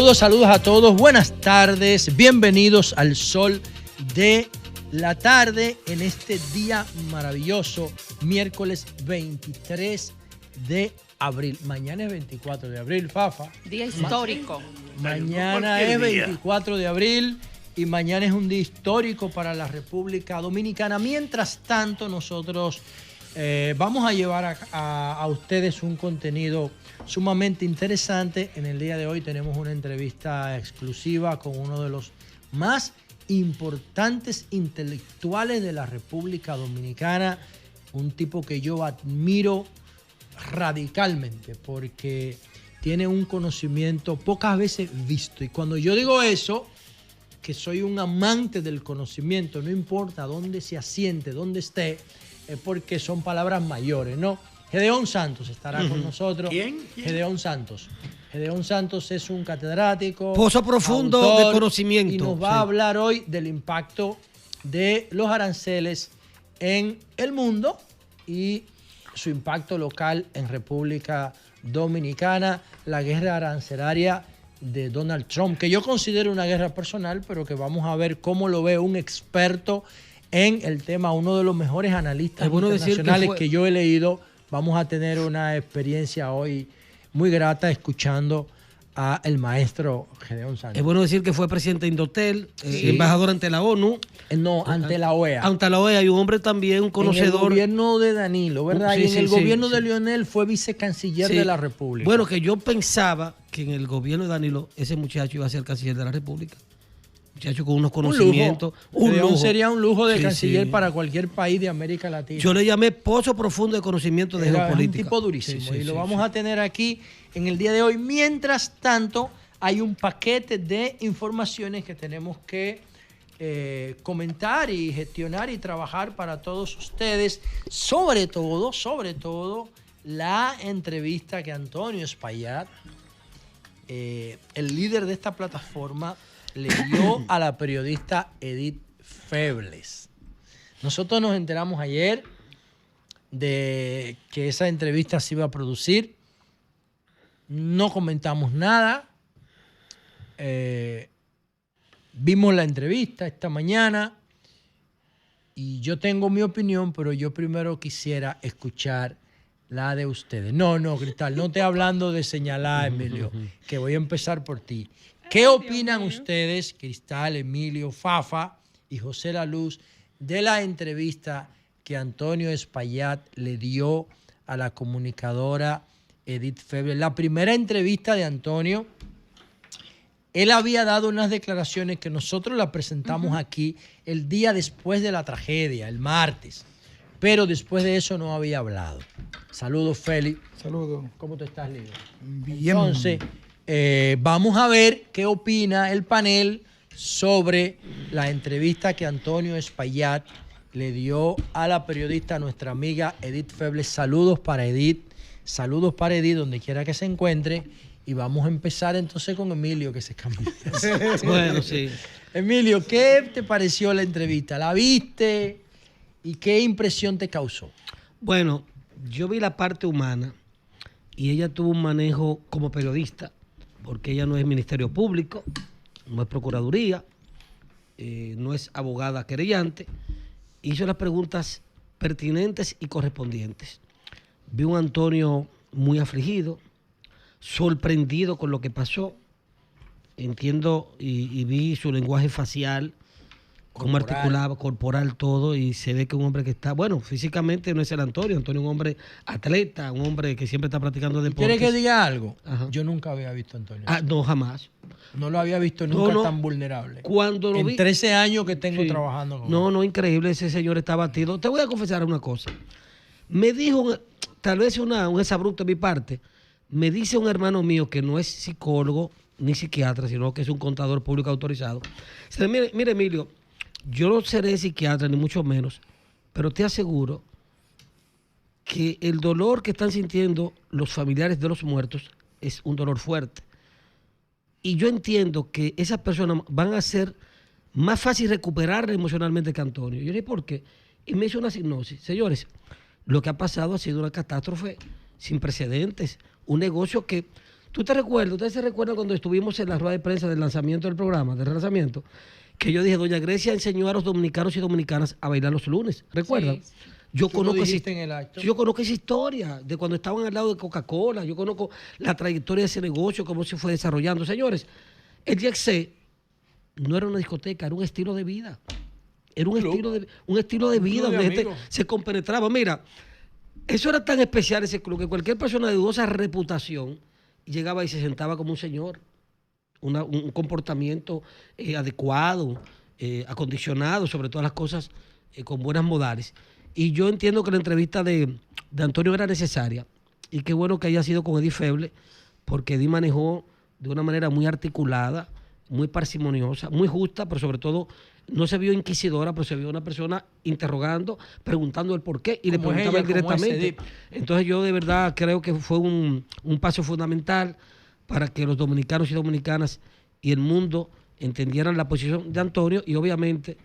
Saludos a todos, buenas tardes, bienvenidos al Sol de la Tarde en este día maravilloso, miércoles 23 de abril. Mañana es 24 de abril, Fafa. Día histórico. Mañana es 24 de abril y mañana es un día histórico para la República Dominicana. Mientras tanto, nosotros vamos a llevar a ustedes un contenido sumamente interesante. En el día de hoy tenemos una entrevista exclusiva con uno de los más importantes intelectuales de la República Dominicana, un tipo que yo admiro radicalmente porque tiene un conocimiento pocas veces visto. Y cuando yo digo eso, que soy un amante del conocimiento, no importa dónde se asiente, dónde esté, es porque son palabras mayores, ¿no? Gedeón Santos estará con nosotros. ¿Quién? Gedeón Santos. Gedeón Santos es un catedrático, pozo profundo autor, de conocimiento. Y nos va a hablar hoy del impacto de los aranceles en el mundo y su impacto local en República Dominicana, la guerra arancelaria de Donald Trump, que yo considero una guerra personal, pero que vamos a ver cómo lo ve un experto en el tema, uno de los mejores analistas internacionales que yo he leído. Vamos a tener una experiencia hoy muy grata escuchando a el maestro Gedeón Santos. Es bueno decir que fue presidente de Indotel, embajador ante la ONU. No, ante la OEA. Ante la OEA, y un hombre también, un conocedor. En el gobierno de Danilo, ¿verdad? Y en el gobierno de Lionel fue vicecanciller de la República. Bueno, que yo pensaba que en el gobierno de Danilo ese muchacho iba a ser canciller de la República. Muchacho con unos conocimientos. Un lujo. Sería un lujo de canciller para cualquier país de América Latina. Yo le llamé pozo profundo de conocimiento de geopolítica. Es un tipo durísimo y lo vamos a tener aquí en el día de hoy. Mientras tanto, hay un paquete de informaciones que tenemos que comentar y gestionar y trabajar para todos ustedes. Sobre todo, la entrevista que Antonio Espaillat, el líder de esta plataforma, le dio a la periodista Edith Febles. Nosotros nos enteramos ayer de que esa entrevista se iba a producir. No comentamos nada. Vimos la entrevista esta mañana y yo tengo mi opinión, pero yo primero quisiera escuchar la de ustedes. No, Cristal, no estoy hablando de señalar, Emilio, que voy a empezar por ti. ¿Qué opinan ustedes, Cristal, Emilio, Fafa y José La Luz, de la entrevista que Antonio Espaillat le dio a la comunicadora Edith Febles? La primera entrevista de Antonio, él había dado unas declaraciones que nosotros las presentamos aquí el día después de la tragedia, el martes, pero después de eso no había hablado. Saludos, Félix. Saludos. ¿Cómo tú estás, Lido? Bien. Entonces, vamos a ver qué opina el panel sobre la entrevista que Antonio Espaillat le dio a la periodista, nuestra amiga Edith Febles. Saludos para Edith, donde quiera que se encuentre. Y vamos a empezar entonces con Emilio, que se cambió. Bueno, sí. Emilio, ¿qué te pareció la entrevista? ¿La viste? ¿Y qué impresión te causó? Bueno, yo vi la parte humana y ella tuvo un manejo como periodista, porque ella no es Ministerio Público, no es Procuraduría, no es abogada querellante. Hizo las preguntas pertinentes y correspondientes. Vi un Antonio muy afligido, sorprendido con lo que pasó. Entiendo y vi su lenguaje facial, cómo articulaba, corporal, todo, y se ve que un hombre que está, bueno, físicamente no es el Antonio es un hombre atleta, un hombre que siempre está practicando deportes. ¿Quieres que diga algo? Ajá. Yo nunca había visto a Antonio. No, jamás. No lo había visto nunca tan vulnerable. Cuando lo vi, 13 años que tengo trabajando con él. No, increíble, ese señor está batido. Te voy a confesar una cosa. Me dijo, tal vez un exabrupto de mi parte, me dice un hermano mío que no es psicólogo ni psiquiatra, sino que es un contador público autorizado. Dice, mire, Emilio, yo no seré psiquiatra, ni mucho menos, pero te aseguro que el dolor que están sintiendo los familiares de los muertos es un dolor fuerte. Y yo entiendo que esas personas van a ser más fácil recuperar emocionalmente que Antonio. Yo le dije, ¿por qué? Y me hizo una hipnosis. Señores, lo que ha pasado ha sido una catástrofe sin precedentes. Un negocio que ¿Ustedes se recuerdan cuando estuvimos en la rueda de prensa del lanzamiento del programa, del relanzamiento? Que yo dije, doña Grecia enseñó a los dominicanos y dominicanas a bailar los lunes. ¿Recuerdan? Sí. Yo Tú lo conozco, dijiste en el acto. yo conozco esa historia de cuando estaban al lado de Coca-Cola. Yo conozco la trayectoria de ese negocio, cómo se fue desarrollando. Señores, el DXC no era una discoteca, era un estilo de vida. Era un estilo de vida donde la gente se compenetraba. Mira, eso era tan especial ese club que cualquier persona de dudosa reputación llegaba y se sentaba como un señor. Un comportamiento adecuado, acondicionado, sobre todas las cosas, con buenas modales. Y yo entiendo que la entrevista de Antonio era necesaria. Y qué bueno que haya sido con Eddie Feble, porque Eddie manejó de una manera muy articulada, muy parsimoniosa, muy justa, pero sobre todo no se vio inquisidora, pero se vio una persona interrogando, preguntando el por qué, y le preguntaba él directamente. Entonces yo de verdad creo que fue un paso fundamental para que los dominicanos y dominicanas y el mundo entendieran la posición de Antonio. Y obviamente,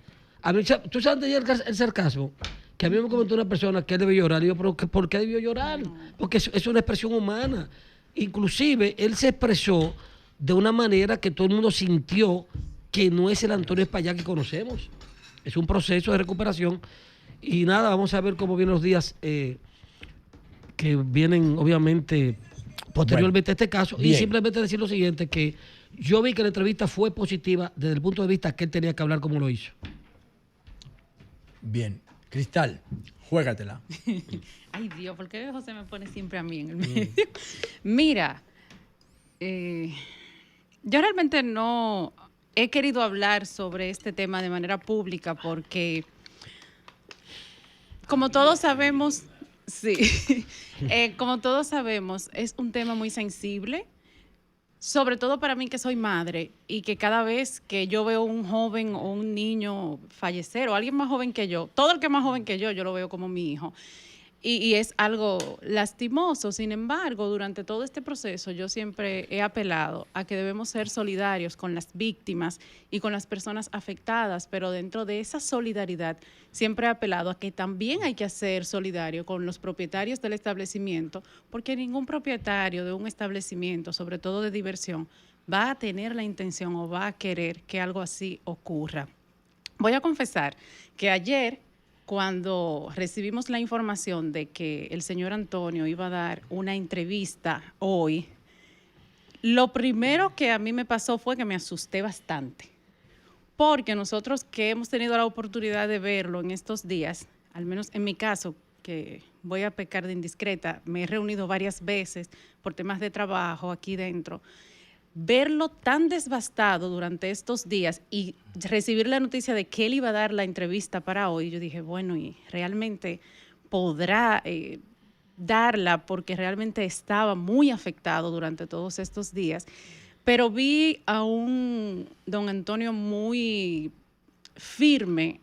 ¿tú sabes el sarcasmo? Que a mí me comentó una persona que él debe llorar. Y yo, ¿pero por qué debió llorar? Porque es una expresión humana. Inclusive, él se expresó de una manera que todo el mundo sintió que no es el Antonio Espaillá que conocemos. Es un proceso de recuperación. Y nada, vamos a ver cómo vienen los días que vienen, obviamente, posteriormente a este caso. Bien. Y simplemente decir lo siguiente, que yo vi que la entrevista fue positiva desde el punto de vista que él tenía que hablar como lo hizo. Bien. Cristal, juégatela. Ay, Dios, ¿por qué José me pone siempre a mí en el medio? Mira, yo realmente no he querido hablar sobre este tema de manera pública porque, como todos sabemos, como todos sabemos, es un tema muy sensible. Sobre todo para mí que soy madre y que cada vez que yo veo un joven o un niño fallecer o alguien más joven que yo, todo el que es más joven que yo lo veo como mi hijo. Y es algo lastimoso. Sin embargo, durante todo este proceso yo siempre he apelado a que debemos ser solidarios con las víctimas y con las personas afectadas, pero dentro de esa solidaridad siempre he apelado a que también hay que ser solidario con los propietarios del establecimiento, porque ningún propietario de un establecimiento, sobre todo de diversión, va a tener la intención o va a querer que algo así ocurra. Voy a confesar que ayer, cuando recibimos la información de que el señor Antonio iba a dar una entrevista hoy, lo primero que a mí me pasó fue que me asusté bastante. Porque nosotros que hemos tenido la oportunidad de verlo en estos días, al menos en mi caso, que voy a pecar de indiscreta, me he reunido varias veces por temas de trabajo aquí dentro, verlo tan devastado durante estos días y recibir la noticia de que él iba a dar la entrevista para hoy, yo dije, bueno, y realmente podrá darla porque realmente estaba muy afectado durante todos estos días. Pero vi a un don Antonio muy firme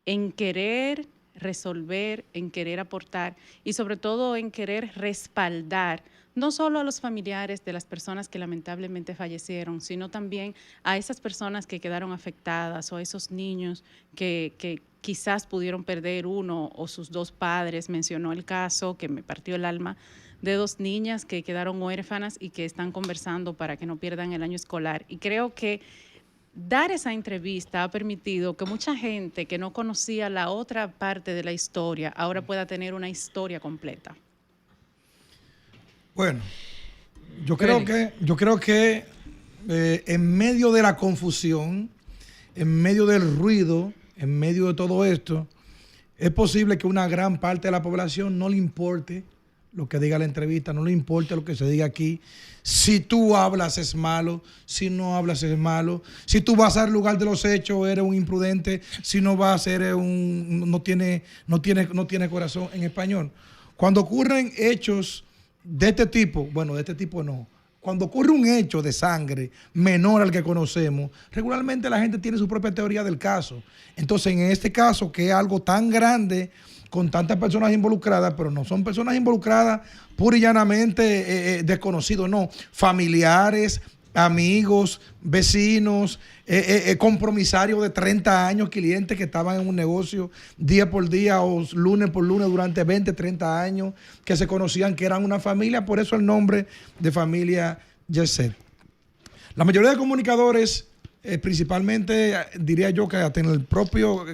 en querer resolver, en querer aportar y sobre todo en querer respaldar no solo a los familiares de las personas que lamentablemente fallecieron, sino también a esas personas que quedaron afectadas o a esos niños que quizás pudieron perder uno o sus dos padres. Mencionó el caso que me partió el alma de dos niñas que quedaron huérfanas y que están conversando para que no pierdan el año escolar. Y creo que dar esa entrevista ha permitido que mucha gente que no conocía la otra parte de la historia ahora pueda tener una historia completa. Bueno, yo creo que en medio de la confusión, en medio del ruido, en medio de todo esto, es posible que una gran parte de la población no le importe lo que diga la entrevista, no le importe lo que se diga aquí. Si tú hablas es malo, si no hablas es malo. Si tú vas al lugar de los hechos eres un imprudente, si no vas eres no tiene corazón en español. Cuando ocurren hechos de este tipo, bueno, de este tipo no. Cuando ocurre un hecho de sangre menor al que conocemos, regularmente la gente tiene su propia teoría del caso. Entonces, en este caso, que es algo tan grande, con tantas personas involucradas, pero no son personas involucradas pura y llanamente desconocidos, no. Familiares, amigos, vecinos, compromisarios de 30 años, clientes que estaban en un negocio día por día o lunes por lunes durante 20, 30 años, que se conocían que eran una familia, por eso el nombre de familia Yeset. La mayoría de comunicadores, principalmente diría yo que hasta en el propio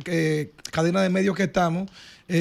cadena de medios que estamos,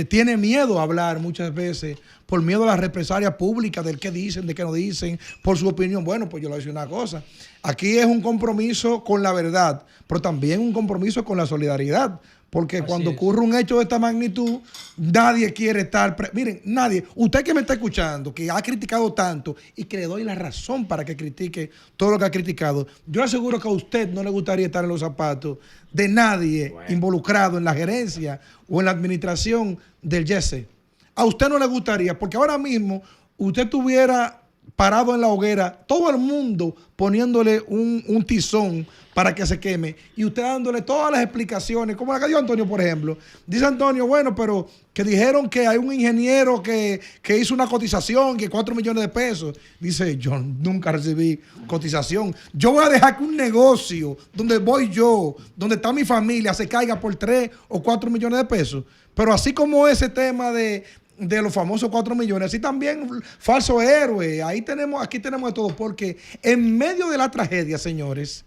tiene miedo a hablar muchas veces por miedo a la represalia pública del qué dicen, de qué no dicen, por su opinión. Bueno, pues yo le voy a decir una cosa. Aquí es un compromiso con la verdad, pero también un compromiso con la solidaridad. Porque cuando ocurre un hecho de esta magnitud, nadie quiere estar... Miren, nadie. Usted que me está escuchando, que ha criticado tanto y que le doy la razón para que critique todo lo que ha criticado, yo le aseguro que a usted no le gustaría estar en los zapatos de nadie involucrado en la gerencia o en la administración del YESE. A usted no le gustaría, porque ahora mismo usted estuviera parado en la hoguera, todo el mundo poniéndole un tizón para que se queme, y usted dándole todas las explicaciones, como la que dio Antonio, por ejemplo. Dice Antonio, bueno, pero que dijeron que hay un ingeniero que hizo una cotización, que 4 millones de pesos. Dice, yo nunca recibí cotización. Yo voy a dejar que un negocio donde voy yo, donde está mi familia, se caiga por 3 o 4 millones de pesos. Pero así como ese tema de los famosos 4 millones, así también falso héroe. Aquí tenemos de todo, porque en medio de la tragedia, señores,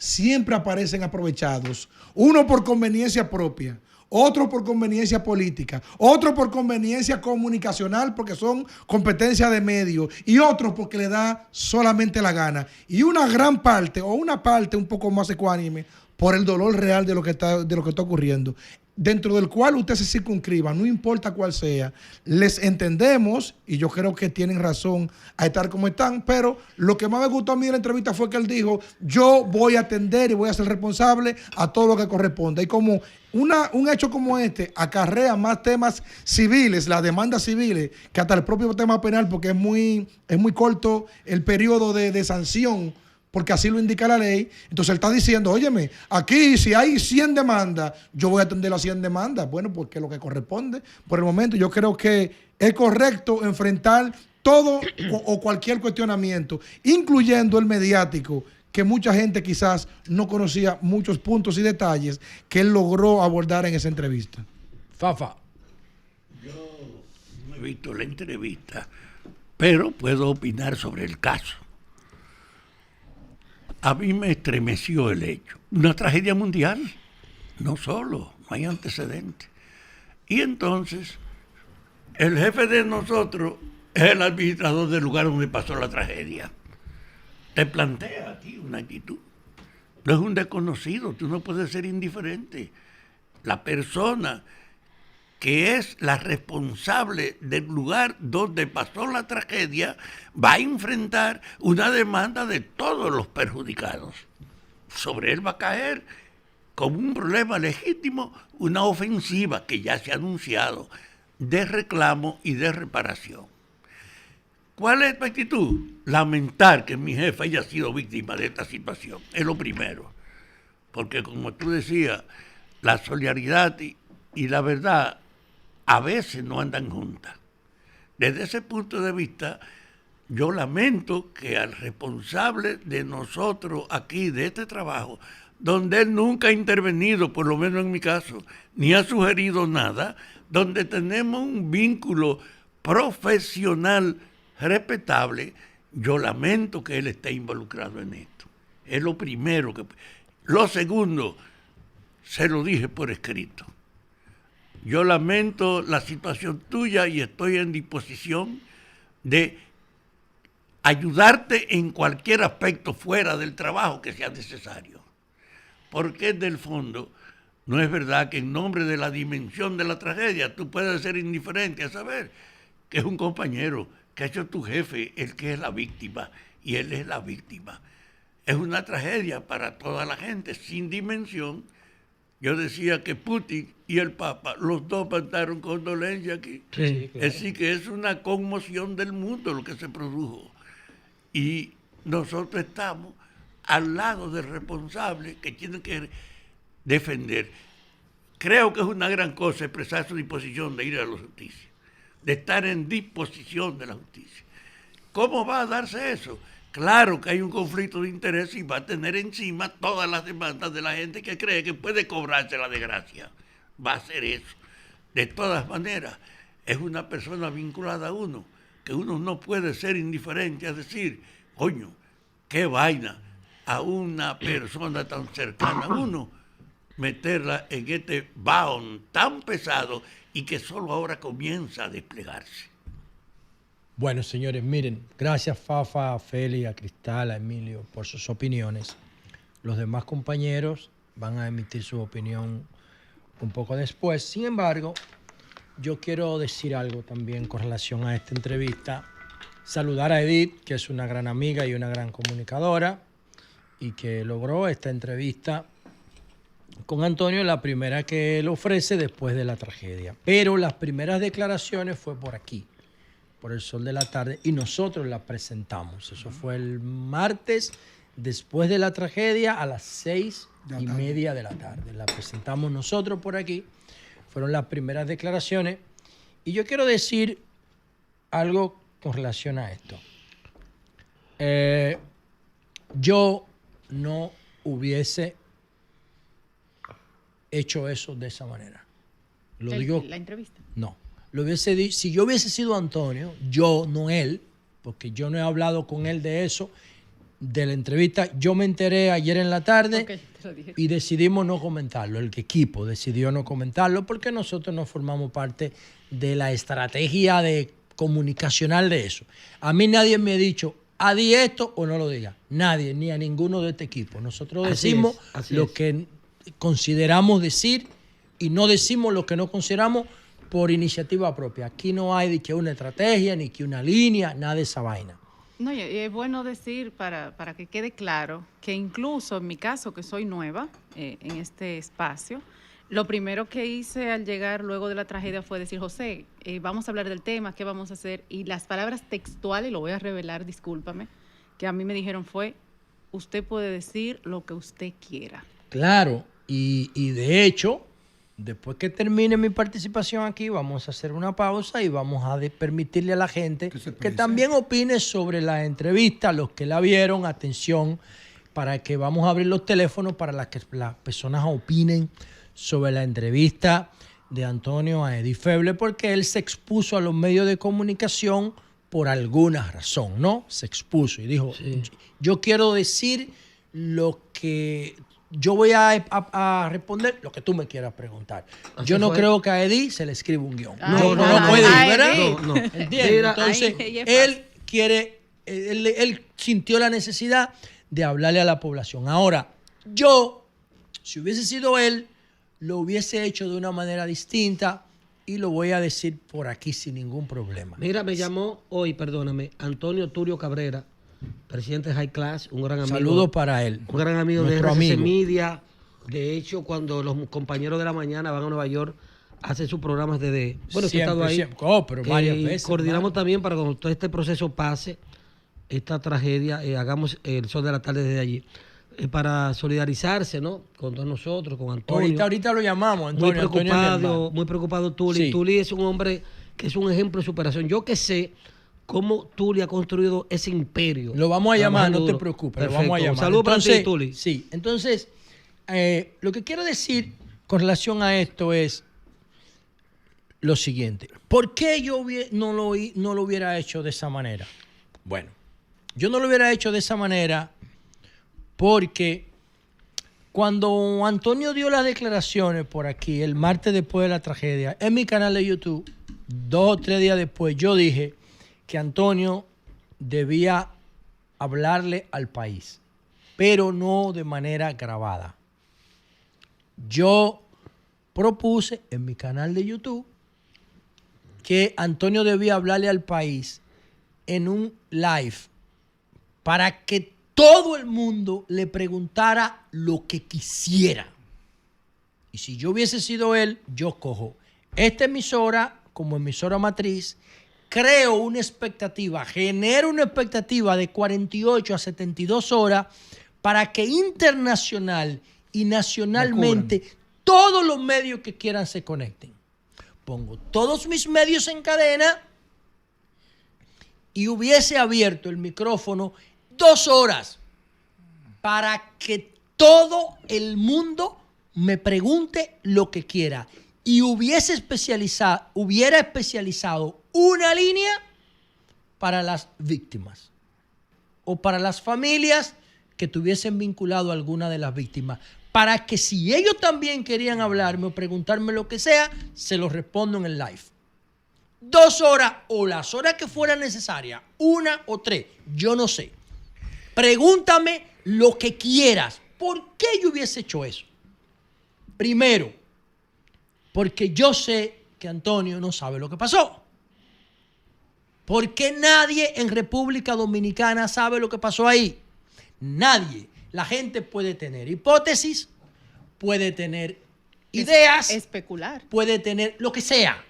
siempre aparecen aprovechados. Uno por conveniencia propia, otro por conveniencia política, otro por conveniencia comunicacional porque son competencia de medios, y otro porque le da solamente la gana. Y una gran parte, o una parte un poco más ecuánime, por el dolor real de lo que está ocurriendo, dentro del cual usted se circunscriba, no importa cuál sea. Les entendemos, y yo creo que tienen razón a estar como están, pero lo que más me gustó a mí de la entrevista fue que él dijo, yo voy a atender y voy a ser responsable a todo lo que corresponda. Y como un hecho como este acarrea más temas civiles, las demandas civiles, que hasta el propio tema penal, porque es muy corto el periodo de sanción, porque así lo indica la ley. Entonces él está diciendo, óyeme, aquí si hay 100 demandas, yo voy a atender las 100 demandas. Bueno, porque es lo que corresponde. Por el momento yo creo que es correcto enfrentar todo o cualquier cuestionamiento, incluyendo el mediático, que mucha gente quizás no conocía muchos puntos y detalles que él logró abordar en esa entrevista. Fafa. Yo no he visto la entrevista, pero puedo opinar sobre el caso. A mí me estremeció el hecho. Una tragedia mundial, no solo, no hay antecedentes. Y entonces, el jefe de nosotros es el administrador del lugar donde pasó la tragedia. Te plantea aquí una actitud. No es un desconocido, tú no puedes ser indiferente. La persona que es la responsable del lugar donde pasó la tragedia, va a enfrentar una demanda de todos los perjudicados. Sobre él va a caer, como un problema legítimo, una ofensiva que ya se ha anunciado de reclamo y de reparación. ¿Cuál es tu actitud? Lamentar que mi jefe haya sido víctima de esta situación, es lo primero. Porque como tú decías, la solidaridad y la verdad a veces no andan juntas. Desde ese punto de vista, yo lamento que al responsable de nosotros aquí, de este trabajo, donde él nunca ha intervenido, por lo menos en mi caso, ni ha sugerido nada, donde tenemos un vínculo profesional respetable, yo lamento que él esté involucrado en esto. Es lo primero que... Lo segundo, se lo dije por escrito. Yo lamento la situación tuya y estoy en disposición de ayudarte en cualquier aspecto fuera del trabajo que sea necesario. Porque del fondo, no es verdad que en nombre de la dimensión de la tragedia tú puedes ser indiferente a saber que es un compañero, que ha hecho tu jefe, el que es la víctima, y él es la víctima. Es una tragedia para toda la gente, sin dimensión. Yo decía que Putin y el Papa, los dos mandaron condolencia aquí. Sí, claro. Así que es una conmoción del mundo lo que se produjo. Y nosotros estamos al lado del responsable que tiene que defender. Creo que es una gran cosa expresar su disposición de ir a la justicia, de estar en disposición de la justicia. ¿Cómo va a darse eso? Claro que hay un conflicto de interés y va a tener encima todas las demandas de la gente que cree que puede cobrarse la desgracia. Va a hacer eso. De todas maneras, es una persona vinculada a uno, que uno no puede ser indiferente a decir, coño, qué vaina a una persona tan cercana a uno, meterla en este baón tan pesado y que solo ahora comienza a desplegarse. Bueno, señores, miren, gracias Fafa, a Feli, a Cristal, a Emilio por sus opiniones. Los demás compañeros van a emitir su opinión un poco después. Sin embargo, yo quiero decir algo también con relación a esta entrevista. Saludar a Edith, que es una gran amiga y una gran comunicadora, y que logró esta entrevista con Antonio, la primera que él ofrece después de la tragedia. Pero las primeras declaraciones fue por aquí, por el Sol de la Tarde, y nosotros las presentamos. Eso fue el martes después de la tragedia a las 6:30 de la tarde. La presentamos nosotros por aquí. Fueron las primeras declaraciones. Y yo quiero decir algo con relación a esto. Yo no hubiese hecho eso de esa manera. Lo digo. La entrevista. No. Lo hubiese dicho, si yo hubiese sido Antonio, yo, no él, porque yo no he hablado con él de eso, de la entrevista. Yo me enteré ayer en la tarde y decidimos no comentarlo. El equipo decidió no comentarlo porque nosotros no formamos parte de la estrategia comunicacional de eso. A mí nadie me ha dicho, di esto o no lo diga. Nadie, ni a ninguno de este equipo. Nosotros decimos lo que consideramos decir y no decimos lo que no consideramos por iniciativa propia. Aquí no hay de que una estrategia, ni que una línea, nada de esa vaina. No, y es bueno decir, para que quede claro, que incluso en mi caso, que soy nueva en este espacio, lo primero que hice al llegar luego de la tragedia fue decir, José, vamos a hablar del tema, ¿qué vamos a hacer? Y las palabras textuales, lo voy a revelar, discúlpame, que a mí me dijeron fue, usted puede decir lo que usted quiera. Claro, y de hecho, después que termine mi participación aquí, vamos a hacer una pausa y vamos a permitirle a la gente que también opine sobre la entrevista, los que la vieron, atención, para que vamos a abrir los teléfonos para que las personas opinen sobre la entrevista de Antonio a Edith Feble, porque él se expuso a los medios de comunicación por alguna razón, ¿no? Se expuso y dijo, yo quiero decir lo que... Yo voy a responder lo que tú me quieras preguntar. Yo no creo que a Edith se le escriba un guión. No puede, ¿verdad? No. ¿Entiendes? Entonces, él sintió la necesidad de hablarle a la población. Ahora, yo, si hubiese sido él, lo hubiese hecho de una manera distinta y lo voy a decir por aquí sin ningún problema. Mira, me llamó hoy, perdóname, Antonio Turio Cabrera, presidente de High Class, un gran amigo. Saludos para él. Un gran amigo de RCC Media. De hecho, cuando los compañeros de la mañana van a Nueva York, hacen sus programas desde... Bueno, he estado ahí. Pero varias veces. Coordinamos también para cuando todo este proceso pase, esta tragedia, hagamos el Sol de la Tarde desde allí. Para solidarizarse, ¿no? Con todos nosotros, con Antonio. Ahorita lo llamamos, Antonio. Muy preocupado Tuli. Sí. Tuli es un hombre que es un ejemplo de superación. Yo que sé cómo Tuli ha construido ese imperio. Lo vamos a llamar, no te preocupes. Perfecto. Lo vamos a llamar. Saludos para ti, Tuli. Sí, entonces, lo que quiero decir con relación a esto es lo siguiente. ¿Por qué yo no lo hubiera hecho de esa manera? Bueno, yo no lo hubiera hecho de esa manera porque cuando Antonio dio las declaraciones por aquí, el martes después de la tragedia, en mi canal de YouTube, 2 o 3 días después, yo dije que Antonio debía hablarle al país, pero no de manera grabada. Yo propuse en mi canal de YouTube que Antonio debía hablarle al país en un live para que todo el mundo le preguntara lo que quisiera. Y si yo hubiese sido él, yo cojo esta emisora como emisora matriz, creo una expectativa, genero una expectativa de 48 a 72 horas para que internacional y nacionalmente todos los medios que quieran se conecten. Pongo todos mis medios en cadena y hubiese abierto el micrófono 2 horas para que todo el mundo me pregunte lo que quiera y hubiera especializado una línea para las víctimas, o para las familias que tuviesen vinculado a alguna de las víctimas, para que si ellos también querían hablarme o preguntarme lo que sea, se lo respondo en el live. 2 horas o las horas que fueran necesarias, 1 o 3, yo no sé. Pregúntame lo que quieras. ¿Por qué yo hubiese hecho eso? Primero, porque yo sé que Antonio no sabe lo que pasó. Porque nadie en República Dominicana sabe lo que pasó ahí. Nadie. La gente puede tener hipótesis, puede tener ideas, especular, puede tener lo que sea,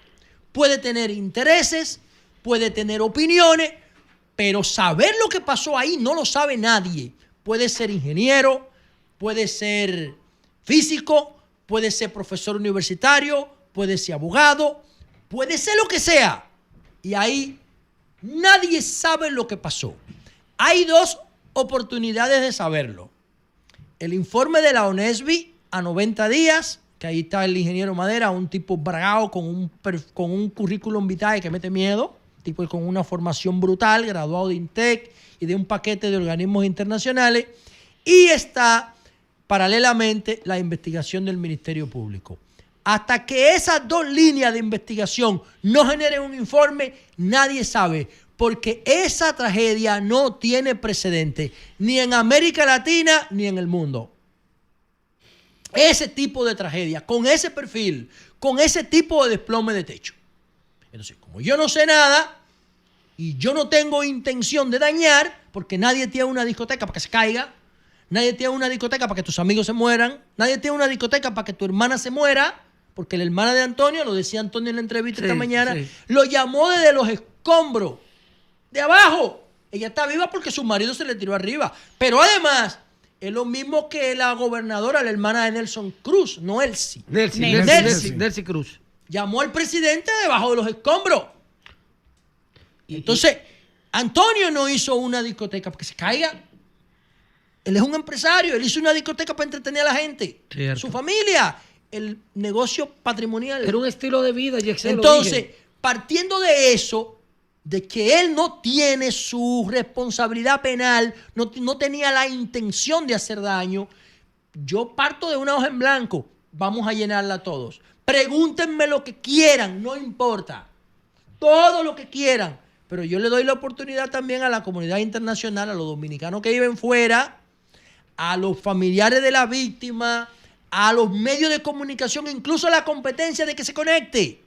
puede tener intereses, puede tener opiniones, pero saber lo que pasó ahí no lo sabe nadie. Puede ser ingeniero, puede ser físico, puede ser profesor universitario, puede ser abogado, puede ser lo que sea. Y ahí nadie sabe lo que pasó. Hay 2 oportunidades de saberlo. El informe de la ONESBI a 90 días, que ahí está el ingeniero Madera, un tipo bragado con un currículum vitae que mete miedo, tipo con una formación brutal, graduado de INTEC y de un paquete de organismos internacionales. Y está paralelamente la investigación del Ministerio Público. Hasta que esas 2 líneas de investigación no generen un informe, nadie sabe, porque esa tragedia no tiene precedente, ni en América Latina ni en el mundo. Ese tipo de tragedia, con ese perfil, con ese tipo de desplome de techo. Entonces, como yo no sé nada y yo no tengo intención de dañar, porque nadie tiene una discoteca para que se caiga, nadie tiene una discoteca para que tus amigos se mueran, nadie tiene una discoteca para que tu hermana se muera, porque la hermana de Antonio, lo decía Antonio en la entrevista esta mañana, lo llamó desde los escombros, de abajo. Ella está viva porque su marido se le tiró arriba. Pero además, es lo mismo que la gobernadora, la hermana de Nelson Cruz, no Elsie. Nelsie Cruz. Llamó al presidente debajo de los escombros. Entonces, Antonio no hizo una discoteca para que se caiga. Él es un empresario. Él hizo una discoteca para entretener a la gente. Cierto. Su familia. El negocio patrimonial. Era un estilo de vida, Yexel. Entonces, partiendo de eso, de que él no tiene su responsabilidad penal, no tenía la intención de hacer daño, yo parto de una hoja en blanco. Vamos a llenarla todos. Pregúntenme lo que quieran, no importa. Todo lo que quieran. Pero yo le doy la oportunidad también a la comunidad internacional, a los dominicanos que viven fuera, a los familiares de la víctima, a los medios de comunicación, incluso a la competencia de que se conecte.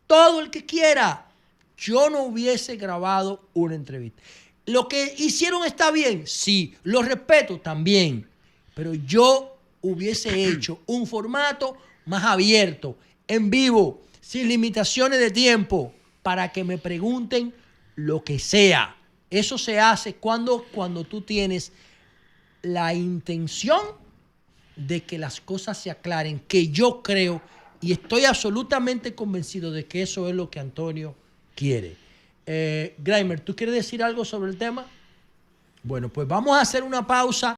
Todo el que quiera. Yo no hubiese grabado una entrevista. ¿Lo que hicieron está bien? Sí. Lo respeto también. Pero yo hubiese hecho un formato más abierto, en vivo, sin limitaciones de tiempo, para que me pregunten lo que sea. Eso se hace cuando tú tienes la intención de que las cosas se aclaren, que yo creo y estoy absolutamente convencido de que eso es lo que Antonio quiere. Graimer, ¿tú quieres decir algo sobre el tema? Bueno, pues vamos a hacer una pausa.